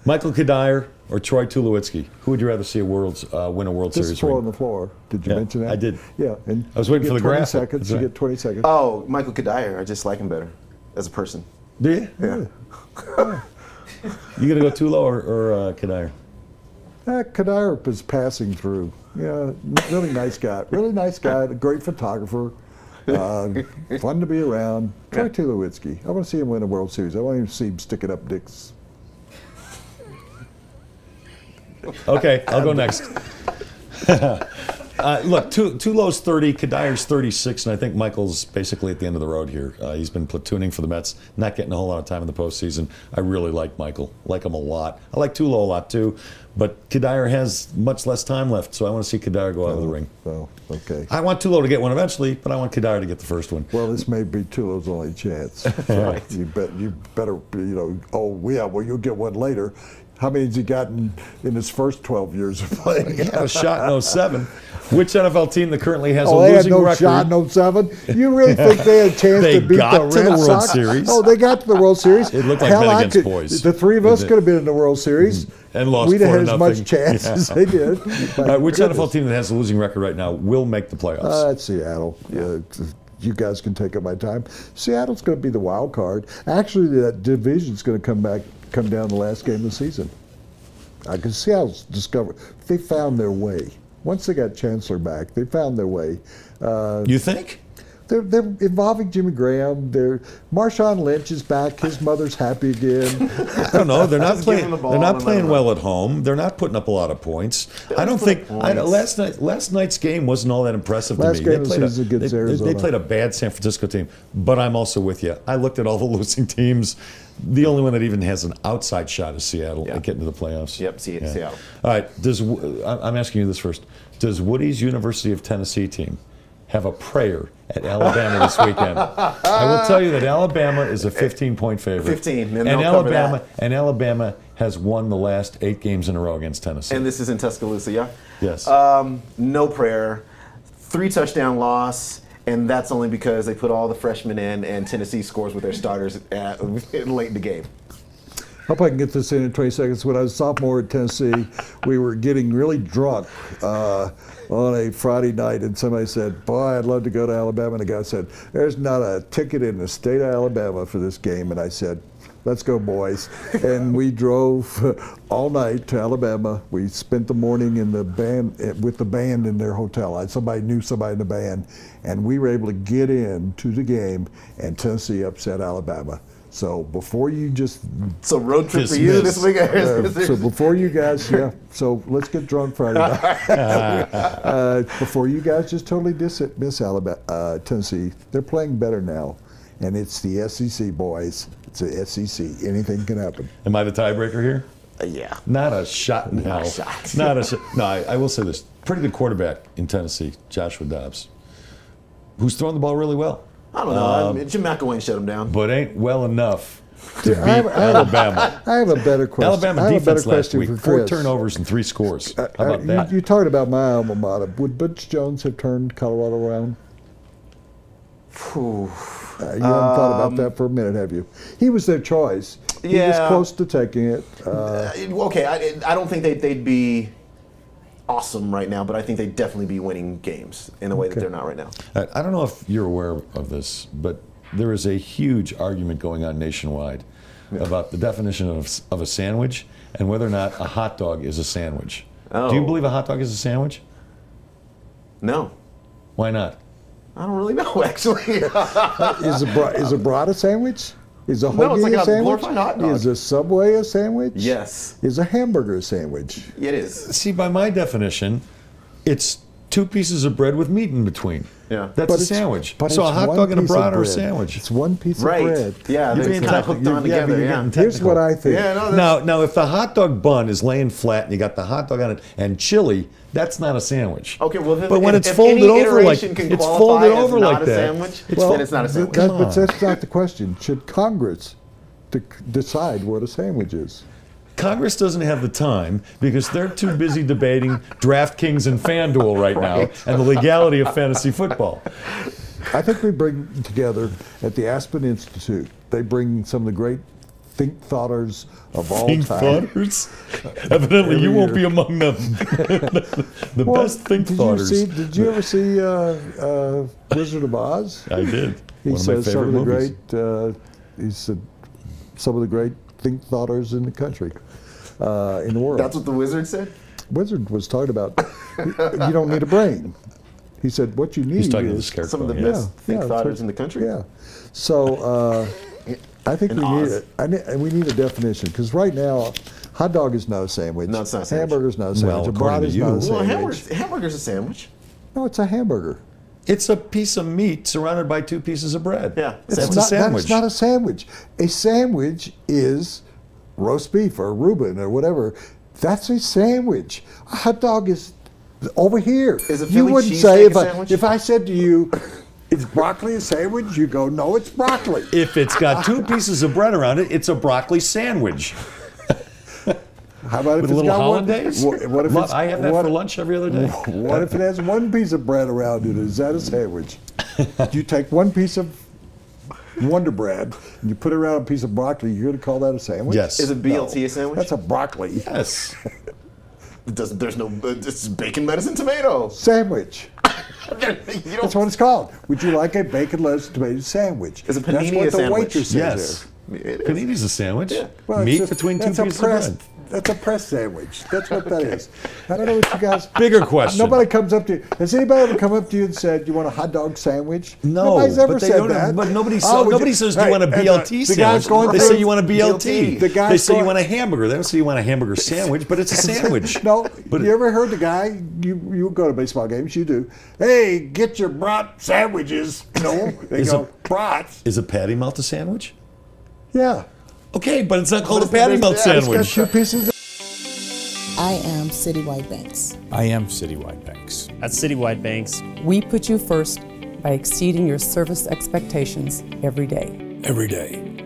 Michael Cuddyer or Troy Tulowitzki? Who would you rather see win a World Series This is ring? on the floor. Did you mention that? I did. Yeah. And I was waiting for the 20 graphic. seconds. You get 20 seconds. Oh, Michael Cuddyer. I just like him better as a person. Do you? Yeah. You gonna go Tulo or Cuddyer? Cuddyer is passing through. Yeah, really nice guy. Really nice guy. A great photographer. Fun to be around. Troy Tulowitzki. I want to see him win a World Series. I want to see him sticking up dicks. Okay, I'll go next. Look, Tulo's 30, Cuddier's 36, and I think Michael's basically at the end of the road here. He's been platooning for the Mets, not getting a whole lot of time in the postseason. I really like Michael, like him a lot. I like Tulo a lot too, but Cuddyer has much less time left, so I want to see Cuddyer go out of the ring. Oh, okay. I want Tulo to get one eventually, but I want Cuddyer to get the first one. Well, this may be Tulo's only chance. Right. You better, oh yeah, well you'll get one later. How many has he gotten in his first 12 years of playing? He had a shot in 07. Which NFL team that currently has a they losing had no record? shot in 07? You really think they had a chance They to beat got the to the Red World Sox? Series. Oh, they got to the World Series. It looked like Hell, men against boys. The three of us could have been in the World Series. And lost We'd have had 4-0. as much chance as they did. Which NFL team that has a losing record right now will make the playoffs? It's Seattle. You guys can take up my time. Seattle's going to be the wild card. Actually, that division's going to come down the last game of the season. Because Seattle's discovered they found their way. Once they got Chancellor back, they found their way. You think? They're involving Jimmy Graham. Marshawn Lynch is back. His mother's happy again. I don't know. They're not playing. They're not playing well at at home. They're not putting up a lot of points. I don't think last night's game wasn't all that impressive to me. Last game of the season against Arizona. They played a bad San Francisco team, but I'm also with you. I looked at all the losing teams. The only one that even has an outside shot is Seattle at getting to the playoffs. Yep, Seattle. All right. I'm asking you this first. Does Woody's University of Tennessee team have a prayer at Alabama this weekend? I will tell you that Alabama is a 15-point favorite. 15, and Alabama has won the last 8 games in a row against Tennessee. And this is in Tuscaloosa, yeah? Yes. No prayer. 3-touchdown loss. And that's only because they put all the freshmen in, and Tennessee scores with their starters late in the game. Hope I can get this in 20 seconds. When I was a sophomore at Tennessee, we were getting really drunk on a Friday night, and somebody said, "Boy, I'd love to go to Alabama." And the guy said, "There's not a ticket in the state of Alabama for this game." And I said, "Let's go, boys." And we drove all night to Alabama. We spent the morning in the band with the band in their hotel. Somebody knew somebody in the band, and we were able to get in to the game, and Tennessee upset Alabama. So before you just road trip for you this weekend. So before you guys, So let's get drunk Friday night. Before you guys just totally miss Alabama, Tennessee. They're playing better now, and it's the SEC, boys. It's the SEC. Anything can happen. Am I the tiebreaker here? Yeah. Not a shot in hell. Not a shot. No, I will say this. Pretty good quarterback in Tennessee, Joshua Dobbs, who's throwing the ball really well. I don't know. Jim McElwain shut him down. But ain't well enough to beat Alabama. I have a better question. Alabama defense last week, 4 Chris. turnovers and 3 scores. How about that? You talked about my alma mater. Would Butch Jones have turned Colorado around? You haven't thought about that for a minute, have you? He was their choice. He was close to taking it. Okay, I don't think they'd be awesome right now, but I think they'd definitely be winning games in a way that they're not right now. I don't know if you're aware of this, but there is a huge argument going on nationwide about the definition of a sandwich and whether or not a hot dog is a sandwich. Oh. Do you believe a hot dog is a sandwich? No. Why not? I don't really know, actually. Is a brat a sandwich? Is a hoagie a sandwich? Hot dog. Is a Subway a sandwich? Yes. Is a hamburger a sandwich? It is. See, by my definition, it's 2 pieces of bread with meat in between. Yeah. That's a sandwich. So a hot dog and a brat are a sandwich. It's 1 piece of bread. Yeah, they're kind of hooked on together. Yeah. Here's what I think. Now, if the hot dog bun is laying flat and you got the hot dog on it and chili, that's not a sandwich. Okay, well, but when it's folded over like that, then it's not a sandwich. But that's not the question. Should Congress decide what a sandwich is? Congress doesn't have the time because they're too busy debating DraftKings and FanDuel right now and the legality of fantasy football. I think we bring together at the Aspen Institute, they bring some of the great think thoughters of all Think time. thoughters? Evidently, you Every won't be year. among them. The Well, best think thoughters. Did you ever see Wizard of Oz? I did. He One of my says some favorite of the movies. great. He said some of the great think thoughters in the country, in the world. That's what the wizard said? Wizard was talking about. You don't need a brain. He said what you need He's talking to the is scarecrow. Some of the yeah. best think that's thoughters what- in the country? Yeah. So I think In we need Oz. we need a definition because right now, hot dog is not a sandwich. No, it's not a sandwich. Hamburger's not a sandwich. Well, a according to brat is you. not a Well, sandwich. hamburger's a sandwich. No, it's a hamburger. It's a piece of meat surrounded by 2 pieces of bread. Yeah, That's it's a sandwich. That's not a sandwich. A sandwich is roast beef or Reuben or whatever. That's a sandwich. A hot dog is over here. Is a you Philly wouldn't cheesesteak say a sandwich? if I said to you, "Is broccoli a sandwich?" You go, "No, it's broccoli." If it's got 2 pieces of bread around it, it's a broccoli sandwich. How about if With it's little got hollandaise? What if it's, I have that what, for lunch every other day. What if it has one piece of bread around it? Is that a sandwich? You take one piece of Wonder Bread and you put it around a piece of broccoli. You're going to call that a sandwich? Yes. Is a BLT a sandwich? That's a broccoli Yes. There's no, it's bacon, lettuce, and tomato. sandwich. You don't- That's what it's called. Would you like a bacon, lettuce, tomato sandwich? Is a That's panini what a the sandwich? waitress says Yes. It is. Panini's a sandwich. Yeah. there. Meat it's just- between 2 that's a pieces pressed- of bread. That's a press sandwich. That's what that is. I don't know what you guys. Bigger question. Nobody comes up to you. Has anybody ever come up to you and said, "You want a hot dog sandwich"? No, Nobody's ever but they said don't- that. but nobody Oh, would nobody says, "Do you want a and BLT the guy's sandwich?" going They through- say you want a BLT. The guy's They say you going- want a hamburger. They don't say you want a hamburger sandwich, but it's a sandwich. No, But you ever heard the guy? You go to baseball games. You do. Hey, get your brat sandwiches. No, they Is go a- brats. Is a patty melt a sandwich? Yeah. Okay, but it's not called a it's- patty melt it's got It's got sandwich. 2 pieces. I am Citywide Banks. I am Citywide Banks. At Citywide Banks, We put you first by exceeding your service expectations every day. Every day.